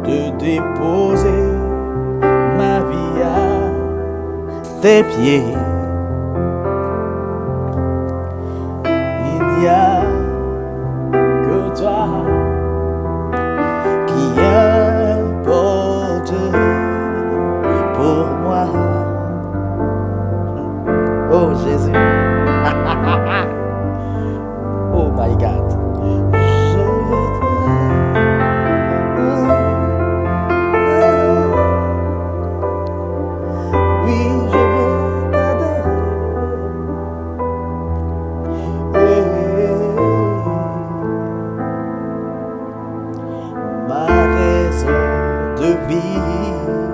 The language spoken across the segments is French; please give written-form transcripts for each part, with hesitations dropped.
de déposer ma vie à tes pieds. Il n'y a que toi qui importe pour moi. Oh Jésus. Oh my God. Je oui, je veux t'adorer. Ma raison de vivre,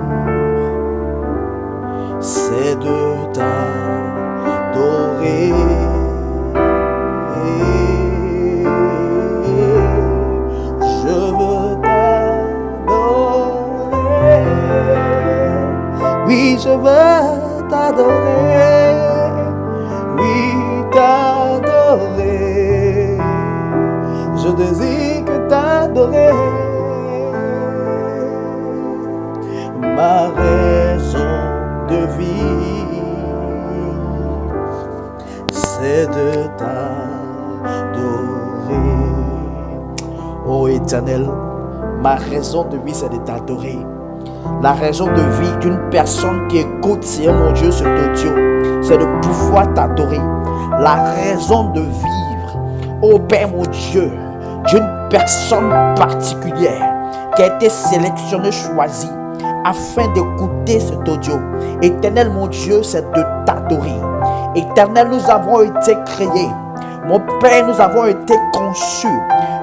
c'est de t'adorer. Je veux t'adorer. Oui, je veux t'adorer. Oui, t'adorer. Je désire que t'adorer. Ma raison de vie, c'est de t'adorer. Ô Éternel, ma raison de vie, c'est de t'adorer. La raison de vie d'une personne qui écoute, Seigneur mon Dieu, cet audio, c'est de pouvoir t'adorer. La raison de vivre, ô Père mon Dieu, d'une personne particulière qui a été sélectionnée, choisie, afin d'écouter cet audio. Éternel mon Dieu, c'est de t'adorer. Éternel, nous avons été créés. Mon Père, nous avons été conçus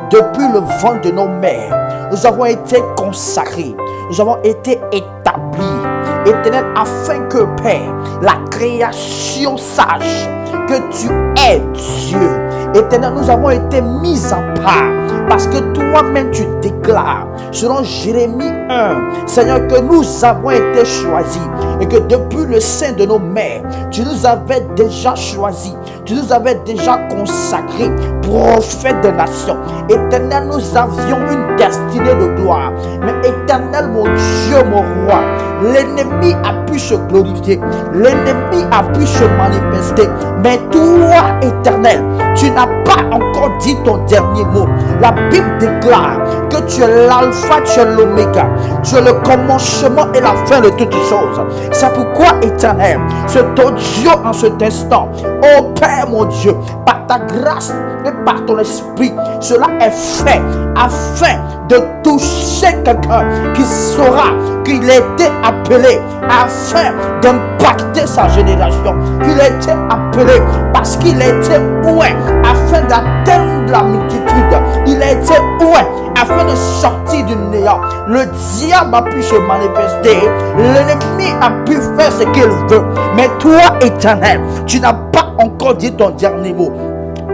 depuis le ventre de nos mères. Nous avons été consacrés. Nous avons été établis. Éternel, afin que, Père, la création sache que tu es Dieu. Éternel, nous avons été mis à part parce que toi-même tu déclares, selon Jérémie 1, Seigneur, que nous avons été choisis et que depuis le sein de nos mères, tu nous avais déjà choisis, tu nous avais déjà consacrés prophètes des nations. Éternel, nous avions une destinée de gloire. Mais éternel, mon Dieu, mon roi, l'ennemi a pu se glorifier, l'ennemi a pu se manifester. Mais toi, éternel, tu n'as pas encore dit ton dernier mot. La Bible déclare que tu es l'alpha, tu es l'oméga, tu es le commencement et la fin de toutes choses. C'est pourquoi, éternel, cet audio en cet instant, oh Père mon Dieu, par ta grâce et par ton esprit, cela est fait afin de toucher quelqu'un qui saura qu'il a été appelé afin d'impacter sa génération, qu'il a été appelé parce qu'il a été oué afin d'atteindre la multitude, il a été oué afin de sortir du néant. Le diable a pu se manifester, l'ennemi a pu faire ce qu'il veut, mais toi, éternel, tu n'as pas encore dit ton dernier mot.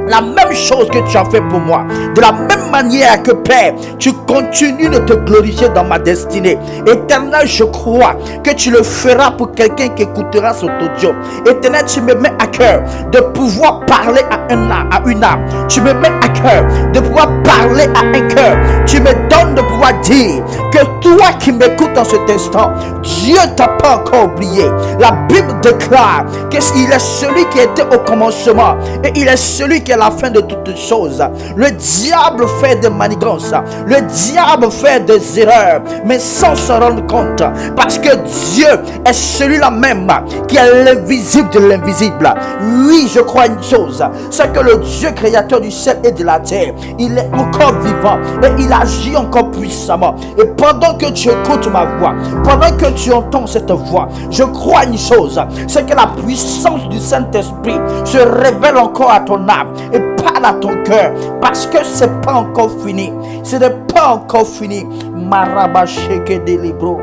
La même chose que tu as fait pour moi, de la même manière que Père, tu continues de te glorifier dans ma destinée. Éternel, je crois que tu le feras pour quelqu'un qui écoutera cet audio. Éternel, tu me mets à cœur de pouvoir parler à une âme. Tu me mets à cœur de pouvoir parler à un cœur. Tu me donnes de pouvoir dire que toi qui m'écoutes en cet instant, Dieu t'a pas encore oublié. La Bible déclare qu'il est celui qui était au commencement et il est celui qui est la fin de toutes choses. Le diable fait des manigances, le diable fait des erreurs, mais sans se rendre compte, parce que Dieu est celui-là même qui est l'invisible de l'invisible. Oui, je crois une chose, c'est que le Dieu créateur du ciel et de la terre, il est encore vivant et il agit encore puissamment. Et pendant que tu écoutes ma voix, pendant que tu entends cette voix, je crois une chose, c'est que la puissance du Saint-Esprit se révèle encore à ton âme et parle à ton cœur, parce que c'est pas encore fini. Ce n'est pas encore fini. Marabasheke de libro.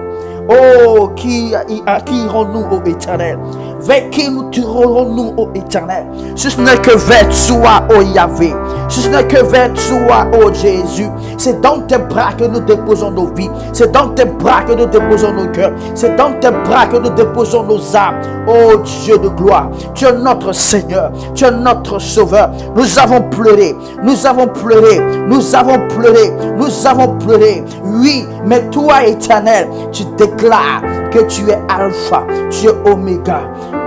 Oh, qui irons-nous, ô Éternel, vers qui nous tirerons-nous, ô Éternel? Si ce n'est que vers toi, ô Yahvé. Si ce n'est que vers toi, ô Jésus. C'est dans tes bras que nous déposons nos vies. C'est dans tes bras que nous déposons nos cœurs. C'est dans tes bras que nous déposons nos âmes. Ô Dieu de gloire, tu es notre Seigneur. Tu es notre Sauveur. Nous avons pleuré. Nous avons pleuré. Nous avons pleuré. Nous avons pleuré. Oui, mais toi, Éternel, tu déclares que tu es Alpha, tu es Oméga.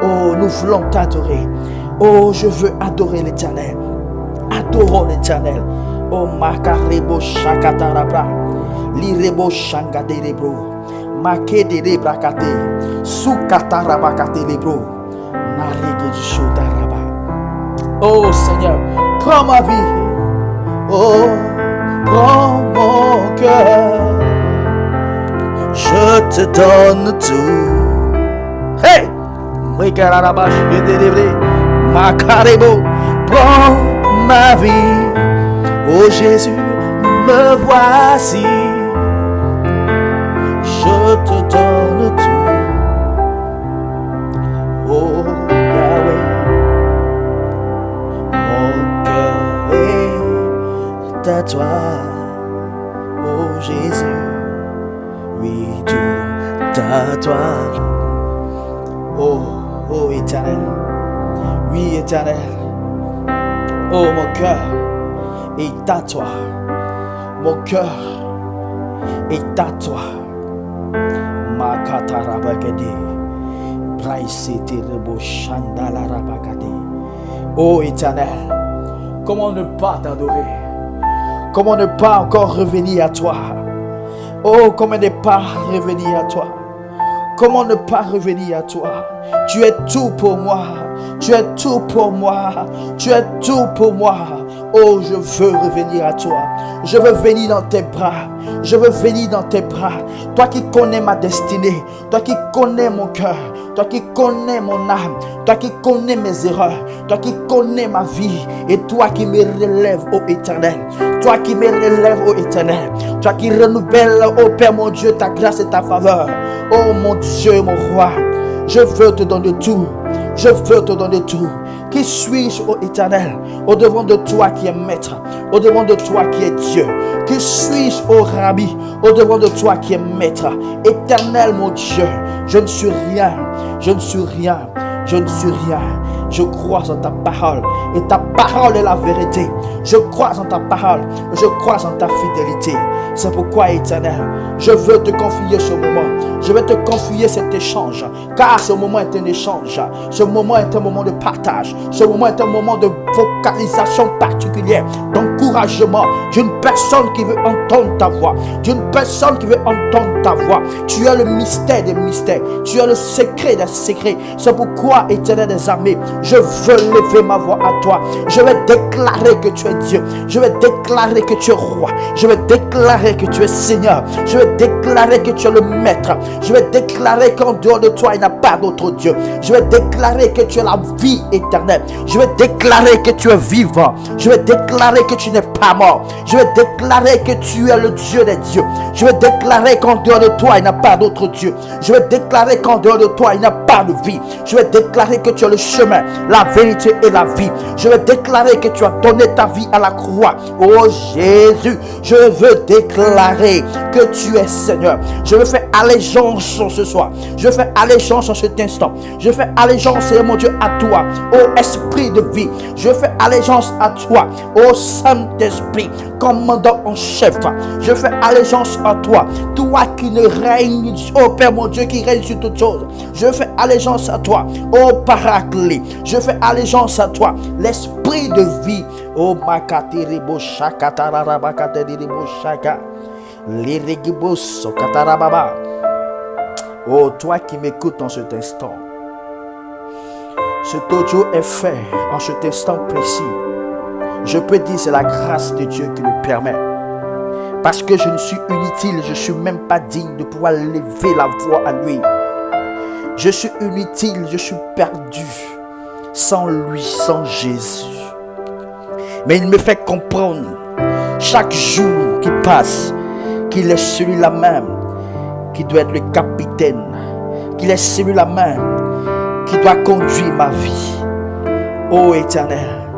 Oh, nous voulons t'adorer. Oh, je veux adorer l'Éternel. Adorons l'Éternel. Oh, makarebo shakatarabra. Lirebo shangaderebro. Makedebrakate. Sukatarabakate lebro. Narege shodaraba. Oh Seigneur, prends ma vie. Oh, prends mon cœur. Je te donne tout. Hey! Makarebo, prends ma vie. Oh Jésus, me voici. Je te donne tout. Oh Yahweh, mon cœur est à toi. Oh Jésus, oui, tout à toi. Oh Éternel, oui Éternel. Oh mon cœur est à toi. Mon cœur est à toi. Makatarabakade. Braïseterebo Chandalarabakade. Oh Éternel, comment ne pas t'adorer? Comment ne pas encore revenir à toi? Oh, comment ne pas revenir à toi? Comment ne pas revenir à toi? Tu es tout pour moi. Tu es tout pour moi. Tu es tout pour moi. Oh, je veux revenir à toi. Je veux venir dans tes bras. Je veux venir dans tes bras. Toi qui connais ma destinée. Toi qui connais mon cœur. Toi qui connais mon âme. Toi qui connais mes erreurs. Toi qui connais ma vie. Et toi qui me relèves, ô Éternel. Toi qui me relèves, ô Éternel. Toi qui renouvelles, ô Père mon Dieu, ta grâce et ta faveur. Oh mon Dieu, mon roi. Je veux te donner tout. Je veux te donner tout. Qui suis-je, ô Éternel, au devant de toi qui es maître, au devant de toi qui es Dieu? Qui suis-je, ô Rabbi, au devant de toi qui es maître? Éternel, mon Dieu, je ne suis rien, je ne suis rien, je ne suis rien. Je crois en ta parole et ta parole est la vérité. Je crois en ta parole, je crois en ta fidélité. C'est pourquoi, Éternel, je veux te confier ce moment. Je vais te confier cet échange, car ce moment est un échange. Ce moment est un moment de partage. Ce moment est un moment de vocalisation particulière, d'encouragement d'une personne qui veut entendre ta voix, d'une personne qui veut entendre ta voix. Tu es le mystère des mystères. Tu es le secret des secrets. C'est pourquoi, Éternel des armées, je veux lever ma voix à toi. Je vais déclarer que tu es Dieu. Je vais déclarer que tu es roi. Je vais déclarer que tu es Seigneur. Je vais déclarer que tu es le maître. Je vais déclarer qu'en dehors de toi, il n'y a pas d'autre Dieu. Je vais déclarer que tu es la vie éternelle. Je vais déclarer que tu es vivant. Je vais déclarer que tu n'es pas mort. Je vais déclarer que tu es le Dieu des dieux. Je vais déclarer qu'en dehors de toi, il n'y a pas d'autre Dieu. Je vais déclarer qu'en dehors de toi, il n'y a pas de vie. Je vais déclarer que tu es le chemin, la vérité et la vie. Je vais déclarer que tu as donné ta vie à la croix. Oh Jésus, je veux déclarer que tu es Seigneur. Je veux faire allégeance ce soir. Je fais allégeance en cet instant. Je fais allégeance, Seigneur mon Dieu, à toi. Ô Esprit de vie, je fais allégeance à toi. Ô Saint-Esprit, commandant en chef. Je fais allégeance à toi. Toi qui ne règnes, ô Père mon Dieu, qui règne sur toutes choses. Je fais allégeance à toi. Ô Paraclet, je fais allégeance à toi. L'Esprit de vie. Ô Makatiribo Shakatarabakateribo Shaka. Lirigibos Katarababa. Oh, toi qui m'écoutes en cet instant, cet audio est fait en cet instant précis. Je peux dire c'est la grâce de Dieu qui le permet. Parce que je ne suis inutile, je ne suis même pas digne de pouvoir lever la voix à lui. Je suis inutile, je suis perdu sans lui, sans Jésus. Mais il me fait comprendre chaque jour qui passe qu'il est celui-là même qui doit être le capitaine, qu'il est celui-là même qui doit conduire ma vie. Ô Éternel,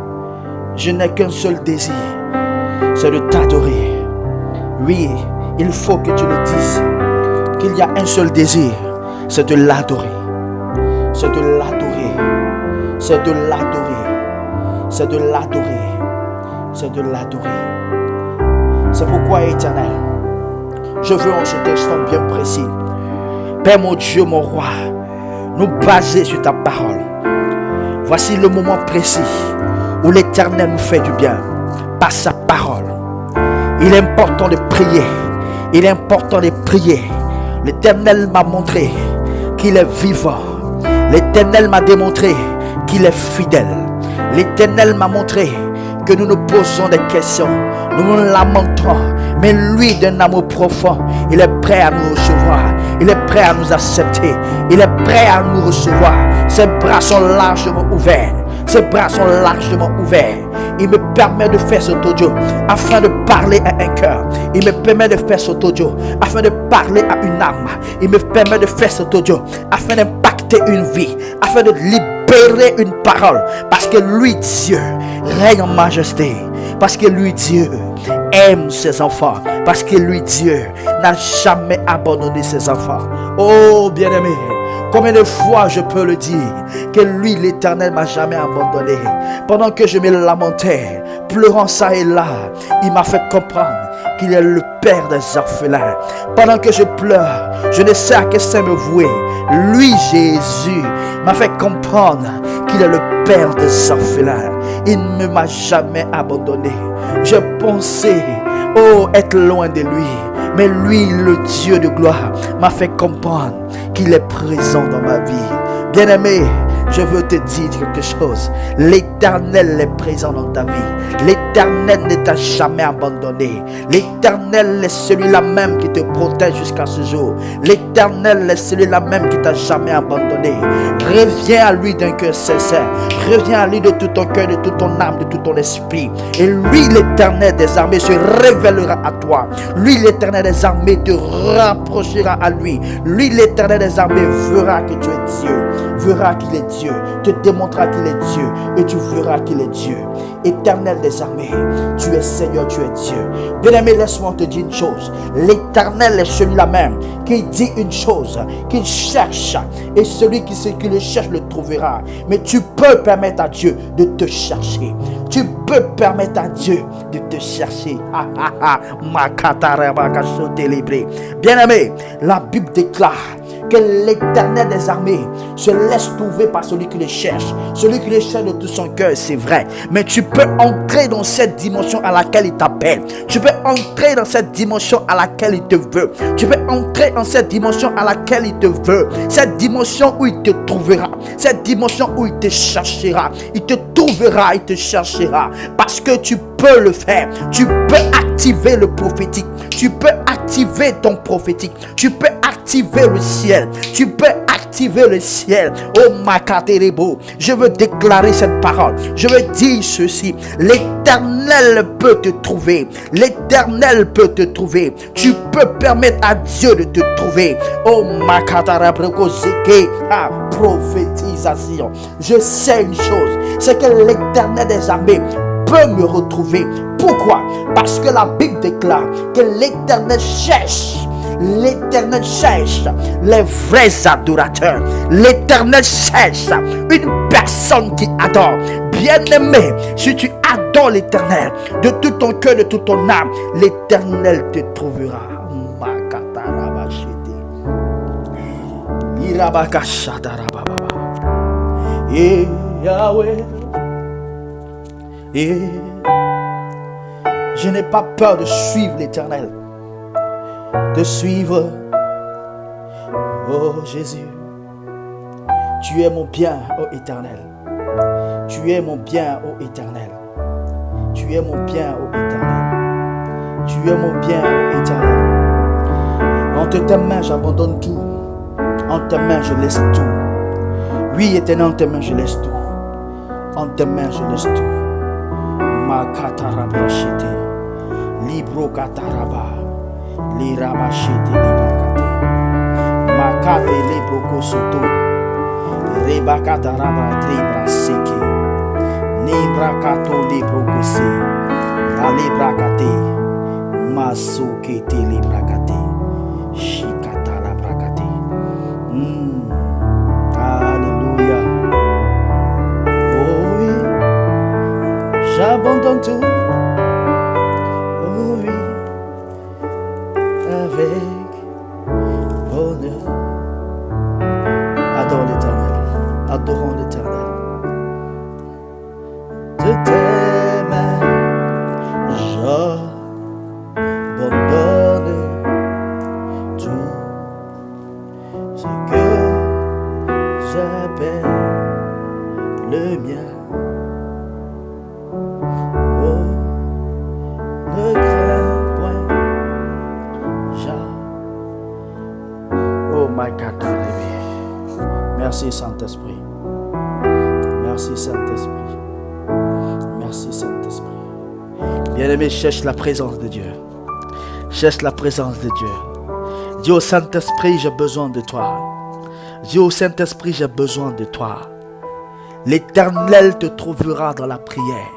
je n'ai qu'un seul désir, c'est de t'adorer. Oui, il faut que tu le dises, qu'il y a un seul désir, c'est de l'adorer. C'est de l'adorer. C'est de l'adorer. C'est de l'adorer. C'est de l'adorer. C'est pourquoi, Éternel, je veux en cet instant bien précis, Père mon Dieu, mon roi, nous baser sur ta parole. Voici le moment précis où l'Éternel nous fait du bien par sa parole. Il est important de prier. Il est important de prier. L'Éternel m'a montré qu'il est vivant. L'Éternel m'a démontré qu'il est fidèle. L'Éternel m'a montré que nous nous posons des questions, nous nous lamentons, mais lui, d'un amour profond, il est prêt à nous recevoir, il est prêt à nous accepter, il est prêt à nous recevoir. Ses bras sont largement ouverts, ses bras sont largement ouverts. Il me permet de faire cet audio afin de parler à un cœur. Il me permet de faire cet audio afin de parler à une âme. Il me permet de faire cet audio afin d'impacter une vie, afin de libérer une parole. Parce que lui, Dieu, règne en majesté. Parce que lui, Dieu, aime ses enfants. Parce que lui, Dieu, n'a jamais abandonné ses enfants. Oh, bien-aimé, combien de fois je peux le dire que lui, l'Éternel, m'a jamais abandonné. Pendant que je me lamentais, pleurant ça et là, il m'a fait comprendre qu'il est le Père des orphelins. Pendant que je pleure, je ne sais à quel sein me vouer. Lui, Jésus, m'a fait comprendre qu'il est le Père des orphelins. Il ne m'a jamais abandonné. Je pensais, être loin de lui. Mais lui, le Dieu de gloire, m'a fait comprendre qu'il est présent dans ma vie. Bien-aimé, je veux te dire quelque chose. L'Éternel est présent dans ta vie. L'Éternel ne t'a jamais abandonné. L'Éternel est celui-là même qui te protège jusqu'à ce jour. L'Éternel est celui-là même qui t'a jamais abandonné. Reviens à lui d'un cœur sincère. Reviens à lui de tout ton cœur, de toute ton âme, de tout ton esprit. Et lui, l'Éternel des armées, se révélera à toi. Lui, l'Éternel des armées, te rapprochera à lui. Lui, l'Éternel des armées, verra que tu es Dieu. Verra qu'il est Dieu, te démontrera qu'il est Dieu, et tu verras qu'il est Dieu. Éternel des armées, tu es Seigneur, tu es Dieu. Bien-aimé, laisse-moi te dire une chose. L'Éternel est celui-là même qui dit une chose, qu'il cherche, et celui qui le cherche le trouvera. Mais tu peux permettre à Dieu de te chercher. Tu peux permettre à Dieu de te chercher. Bien-aimé, la Bible déclare que l'Éternel des armées se laisse trouver par celui qui le cherche. Celui qui le cherche de tout son cœur, c'est vrai. Mais tu peux entrer dans cette dimension à laquelle il t'appelle. Tu peux entrer dans cette dimension à laquelle il te veut. Tu peux entrer dans cette dimension à laquelle il te veut. Cette dimension où il te trouvera. Cette dimension où il te cherchera. Il te trouvera, il te cherchera. Parce que tu peux le faire. Tu peux activer le prophétique. Tu peux activer ton prophétique. Tu peux activer le ciel. Tu peux activer le ciel. Oh Makaterebo, je veux déclarer cette parole. Je veux dire ceci. L'Éternel peut te trouver. L'Éternel peut te trouver. Tu peux permettre à Dieu de te trouver. Oh Makatarabro Zeke, prophétisation. Je sais une chose, c'est que l'Éternel des armées peut me retrouver. Pourquoi? Parce que la Bible déclare que l'Éternel cherche. L'Éternel cherche les vrais adorateurs. L'Éternel cherche une personne qui adore. Bien-aimé, si tu adores l'Éternel de tout ton cœur, de toute ton âme, l'Éternel te trouvera. Et Yahweh, et je n'ai pas peur de suivre l'Éternel. De suivre. Oh Jésus, tu es mon bien, ô Éternel. Tu es mon bien, ô Éternel. Tu es mon bien, ô Éternel. Tu es mon bien, ô Éternel. Entre tes mains, j'abandonne tout. En tes mains, je laisse tout. Oui, Éternel, en tes mains, je laisse tout. En tes mains, je laisse tout. Ma katarabrachete. Libro kataraba. Lirabachete librakate. Makate libroko soto. Rebakataraba tribra seke. Nebrakato lebrokose. La lebrakate. Masuke te lebrakate. Shikata la brakate. Alléluia. Oh oui. J'abandonne tout. Oh oui. Avec bonheur. Adore l'Éternel. Adorons l'Éternel. De tes mains, j'abandonne tout ce que j'appelle le mien. Oh, ne crains point, oh my God, merci Saint-Esprit. Merci Saint-Esprit. Merci Saint-Esprit. Bien-aimé, cherche la présence de Dieu. Cherche la présence de Dieu. Dis au Saint-Esprit, j'ai besoin de toi. Dis au Saint-Esprit, j'ai besoin de toi. L'Éternel te trouvera dans la prière.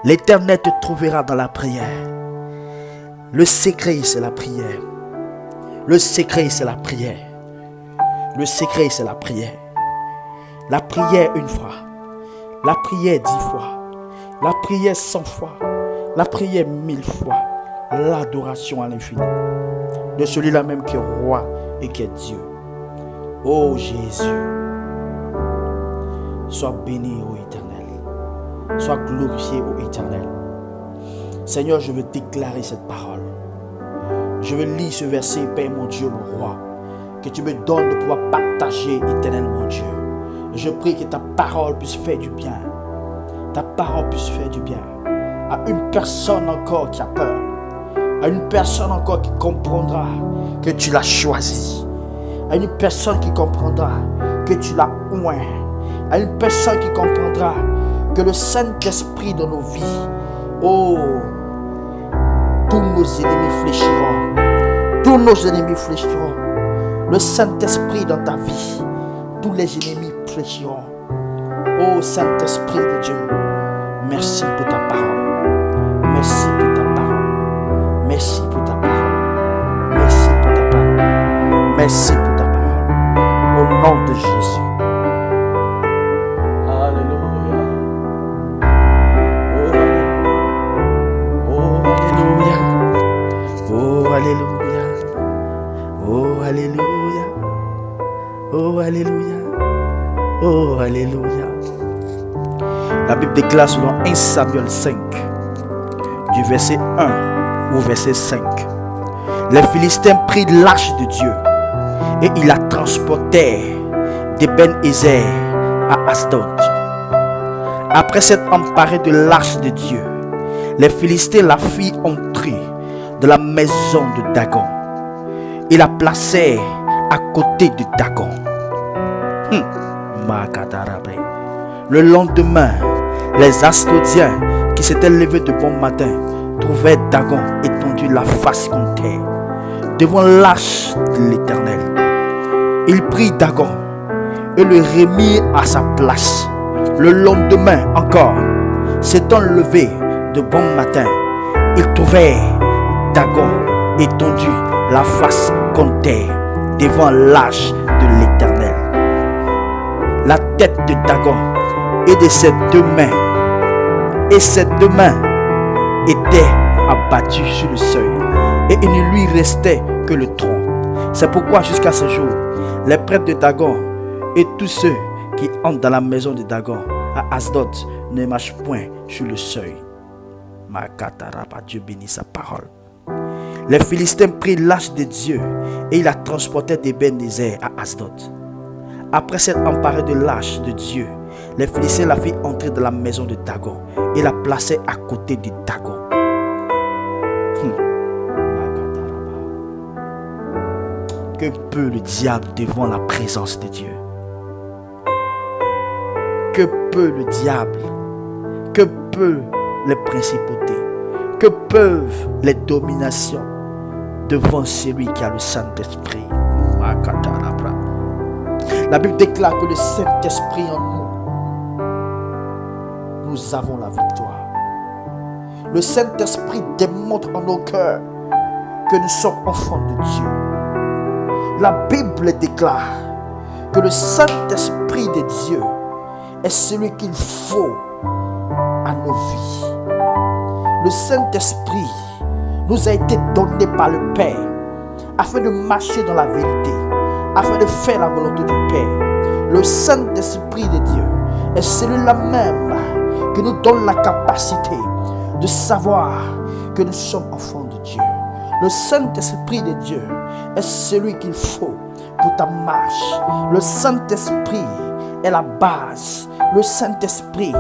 L'Éternel te trouvera dans la prière. Le secret, c'est la prière. Le secret, c'est la prière. Le secret, c'est la prière. La prière une fois. La prière 10 fois. La prière 100 fois. La prière 1000 fois. L'adoration à l'infini. De celui-là même qui est roi et qui est Dieu. Oh Jésus. Sois béni, ô Éternel. Sois glorifié, ô Éternel. Seigneur, je veux déclarer cette parole. Je veux lire ce verset, Père mon Dieu, mon roi. Que tu me donnes de pouvoir partager, Éternel mon Dieu. Je prie que ta parole puisse faire du bien. Ta parole puisse faire du bien. À une personne encore qui a peur. À une personne encore qui comprendra que tu l'as choisi. À une personne qui comprendra que tu l'as oint. À une personne qui comprendra que le Saint-Esprit dans nos vies, oh, tous nos ennemis fléchiront. Tous nos ennemis fléchiront. Le Saint-Esprit dans ta vie, tous les ennemis fléchiront. Oh Saint-Esprit de Dieu, merci pour ta parole. Merci pour ta parole. Merci pour ta parole. Merci pour ta parole. Merci pour ta parole. Au nom de Jésus. Alléluia. Oh Alléluia. Oh Alléluia. Oh Alléluia. Oh Alléluia. Oh Alléluia. La Bible déclare selon 1 Samuel 5, du verset 1 au verset 5. Les Philistins prirent l'arche de Dieu et ils la transportèrent d'Eben-Ezer à Asdod. Après s'être emparés de l'arche de Dieu, les Philistins la firent entrer de la maison de Dagon. Ils la placèrent à côté de Dagon. Le lendemain, les Asdodiens qui s'étaient levés de bon matin trouvèrent Dagon étendu la face contre terre devant l'arche de l'Éternel. Ils prirent Dagon et le remirent à sa place. Le lendemain encore, s'étant levés de bon matin, ils trouvèrent Dagon étendu la face contre terre devant l'arche de l'Éternel. La tête de Dagon et de ses deux mains étaient abattues sur le seuil et il ne lui restait que le tronc. C'est pourquoi jusqu'à ce jour, les prêtres de Dagon et tous ceux qui entrent dans la maison de Dagon à Asdod ne marchent point sur le seuil. Dieu bénit sa parole. Les Philistins prirent l'arche de Dieu et ils la transportèrent d'Eben-Ezer à Asdod. Après s'être emparés de l'arche de Dieu, les Philistins la firent entrer dans la maison de Dagon et la placèrent à côté de Dagon. Que peut le diable devant la présence de Dieu? Que peut le diable? Que peut les principautés? Que peuvent les dominations devant celui qui a le Saint-Esprit? La Bible déclare que le Saint-Esprit en nous avons la victoire. Le Saint-Esprit démontre en nos cœurs que nous sommes enfants de Dieu. La Bible déclare que le Saint-Esprit de Dieu est celui qu'il faut à nos vies. Le Saint-Esprit nous a été donné par le Père afin de marcher dans la vérité, afin de faire la volonté du Père. Le Saint-Esprit de Dieu est celui-là même qui nous donne la capacité de savoir que nous sommes enfants de Dieu. Le Saint-Esprit de Dieu est celui qu'il faut pour ta marche. Le Saint-Esprit est la base. Le Saint-Esprit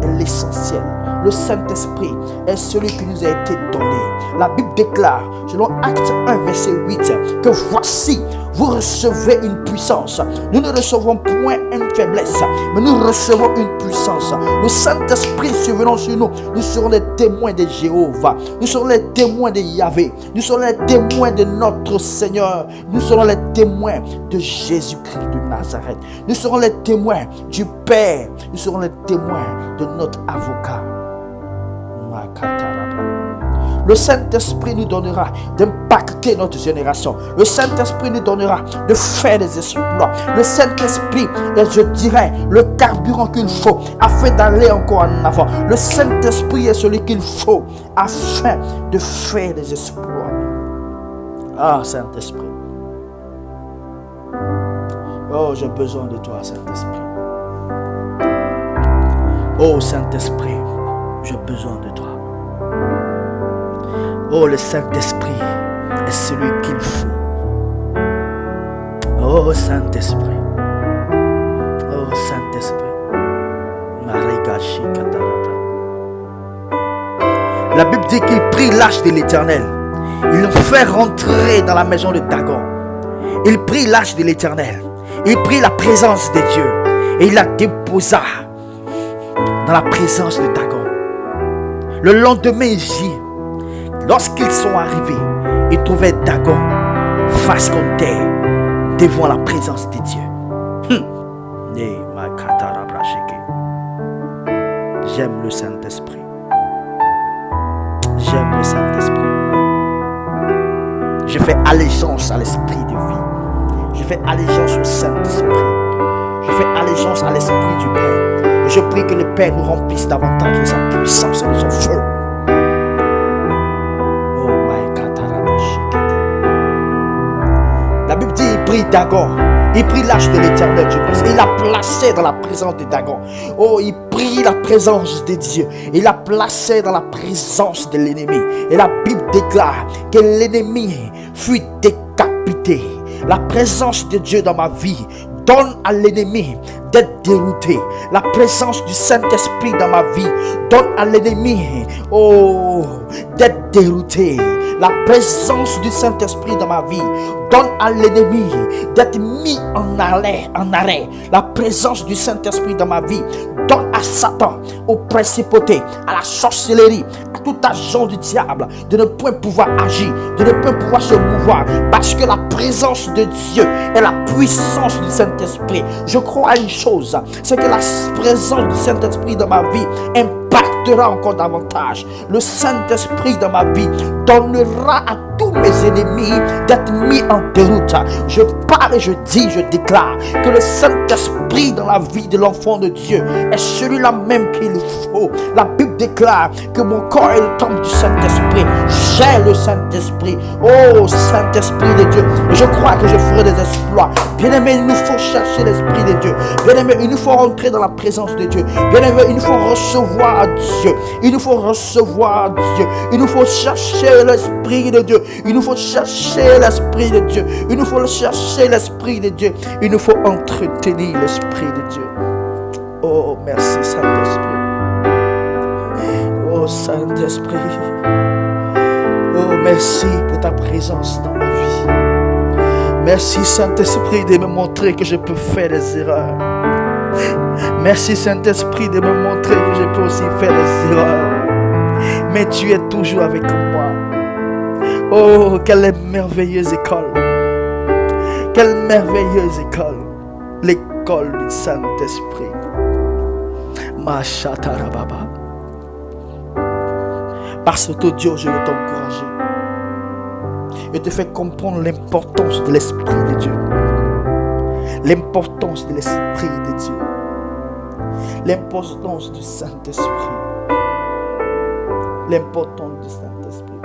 est l'essentiel. Le Saint-Esprit est celui qui nous a été donné. La Bible déclare, selon Acte 1, verset 8, que voici, vous recevez une puissance. Nous ne recevons point une faiblesse, mais nous recevons une puissance. Le Saint-Esprit survenant sur nous, nous serons les témoins de Jéhovah. Nous serons les témoins de Yahvé. Nous serons les témoins de notre Seigneur. Nous serons les témoins de Jésus-Christ de Nazareth. Nous serons les témoins du Père. Nous serons les témoins de notre avocat. Le Saint-Esprit nous donnera d'impacter notre génération. Le Saint-Esprit nous donnera de faire des exploits. Le Saint-Esprit est, je dirais, le carburant qu'il faut afin d'aller encore en avant. Le Saint-Esprit est celui qu'il faut afin de faire des exploits. Ah, Saint-Esprit. Oh, j'ai besoin de toi, Saint-Esprit. Oh, Saint-Esprit, j'ai besoin de toi. Oh, le Saint-Esprit est celui qu'il faut. Oh, Saint-Esprit. Oh, Saint-Esprit. La Bible dit qu'il prit l'arche de l'Éternel. Il le fait rentrer dans la maison de Dagon. Il prit l'arche de l'Éternel. Il prit la présence de Dieu. Et il la déposa dans la présence de Dagon. Le lendemain, il dit, lorsqu'ils sont arrivés, ils trouvaient Dagon face contre terre devant la présence de Dieu. J'aime le Saint-Esprit. J'aime le Saint-Esprit. Je fais allégeance à l'Esprit de vie. Je fais allégeance au Saint-Esprit. Je fais allégeance à l'Esprit du Père. Et je prie que le Père nous remplisse davantage de sa puissance et de son feu. La Bible dit, il prit Dagon. Il prit l'arche de l'Éternel. Il l'a placé dans la présence de Dagon. Oh, il prit la présence de Dieu. Il l'a placé dans la présence de l'ennemi. Et la Bible déclare que l'ennemi fut décapité. La présence de Dieu dans ma vie donne à l'ennemi d'être dérouté. La présence du Saint-Esprit dans ma vie donne à l'ennemi, d'être dérouté. La présence du Saint-Esprit dans ma vie donne à l'ennemi d'être mis en arrêt. La présence du Saint-Esprit dans ma vie donne à Satan, aux principautés, à la sorcellerie, à tout agent du diable de ne point pouvoir agir, de ne point pouvoir se mouvoir, parce que la présence de Dieu est la puissance du Saint-Esprit. Je crois à une chose, c'est que la présence du Saint-Esprit dans ma vie impactera encore davantage. Le Saint-Esprit dans ma vie donnera à tous mes ennemis d'être mis en déroute. Je parle et je dis, je déclare que le Saint-Esprit dans la vie de l'enfant de Dieu est celui-là même qu'il faut. La Bible déclare que mon corps est le temple du Saint-Esprit. J'ai le Saint-Esprit. Oh, Saint-Esprit de Dieu. Et je crois que je ferai des exploits. Bien-aimé, il nous faut chercher l'Esprit de Dieu. Bien-aimé, il nous faut rentrer dans la présence de Dieu. Bien-aimé, il nous faut recevoir Dieu. Il nous faut recevoir Dieu. Il nous faut chercher l'Esprit de Dieu. Il nous faut chercher l'Esprit de Dieu. Il nous faut chercher l'Esprit de Dieu. Il nous faut entretenir l'Esprit de Dieu. Oh, merci Saint-Esprit. Oh, Saint-Esprit. Oh, merci pour ta présence dans ma vie. Merci Saint-Esprit de me montrer que je peux faire des erreurs. Merci Saint-Esprit de me montrer que je peux aussi faire des erreurs. Mais tu es toujours avec moi. Oh, quelle merveilleuse école. Quelle merveilleuse école. l'école du Saint-Esprit. Machatarababa. Parce que Dieu, je veux t'encourager et te faire comprendre l'importance de l'Esprit de Dieu. L'importance de l'Esprit de Dieu. L'importance du Saint-Esprit. L'importance du Saint-Esprit.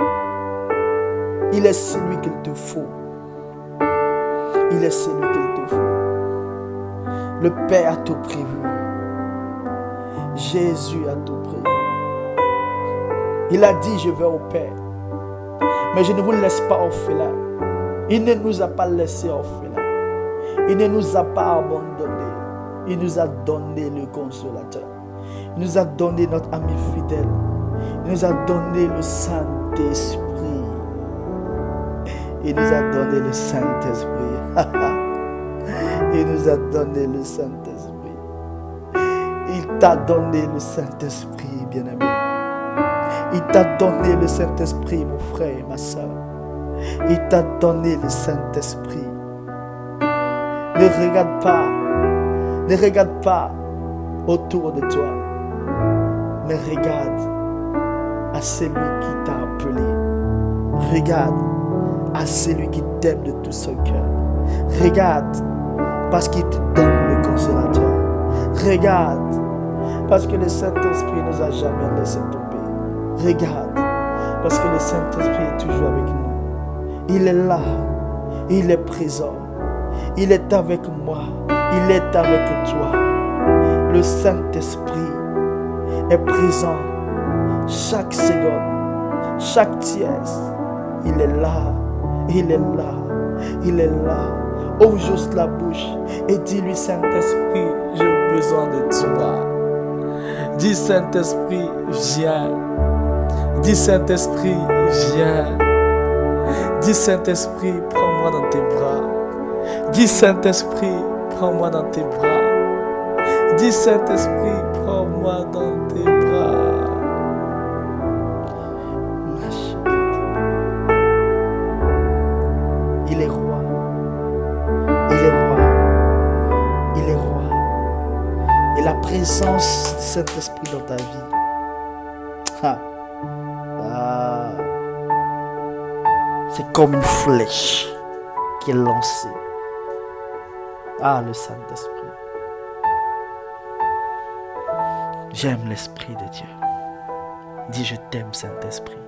Il est celui qu'il te faut. Il est celui qu'il te faut. Le Père a tout prévu. Jésus a tout prévu. Il a dit, je vais au Père. Mais je ne vous laisse pas orphelins. Il ne nous a pas laissés orphelins. Il ne nous a pas abandonnés. Il nous a donné le consolateur. Il nous a donné notre ami fidèle. Il nous a donné le Saint-Esprit. Il nous a donné le Saint-Esprit. Il nous a donné le Saint-Esprit. Il t'a donné le Saint-Esprit, bien-aimé. Il t'a donné le Saint-Esprit, mon frère et ma soeur. Il t'a donné le Saint-Esprit. Ne regarde pas autour de toi, mais regarde à celui qui t'a appelé. Regarde à celui qui t'aime de tout son cœur. Regarde parce qu'il te donne le consolateur. Regarde parce que le Saint-Esprit ne nous a jamais laissé tomber. Regarde parce que le Saint-Esprit est toujours avec nous. Il est là, il est présent, il est avec moi, il est avec toi. Le Saint-Esprit est présent chaque seconde, chaque tiers. Il est là, il est là, il est là. Ouvre juste la bouche et dis-lui, Saint-Esprit, j'ai besoin de toi. Dis, Saint-Esprit, viens. Dis, Saint-Esprit, viens. Dis, Saint-Esprit, prends-moi dans tes bras. Dis, Saint-Esprit, prends-moi dans tes bras. Dis, Saint-Esprit, prends-moi dans tes bras. Il est roi. Il est roi. Il est roi. Et la présence du Saint-Esprit dans ta vie. C'est comme une flèche qui est lancée. Le Saint-Esprit. J'aime l'Esprit de Dieu. Dis, je t'aime, Saint-Esprit.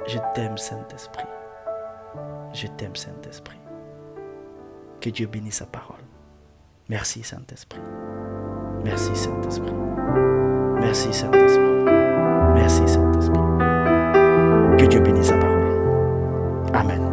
Je t'aime, Saint-Esprit. Je t'aime, Saint-Esprit. Que Dieu bénisse sa parole. Merci, Saint-Esprit. Merci, Saint-Esprit. Merci, Saint-Esprit. Merci, Saint-Esprit. Que Dieu bénisse sa parole. Amen.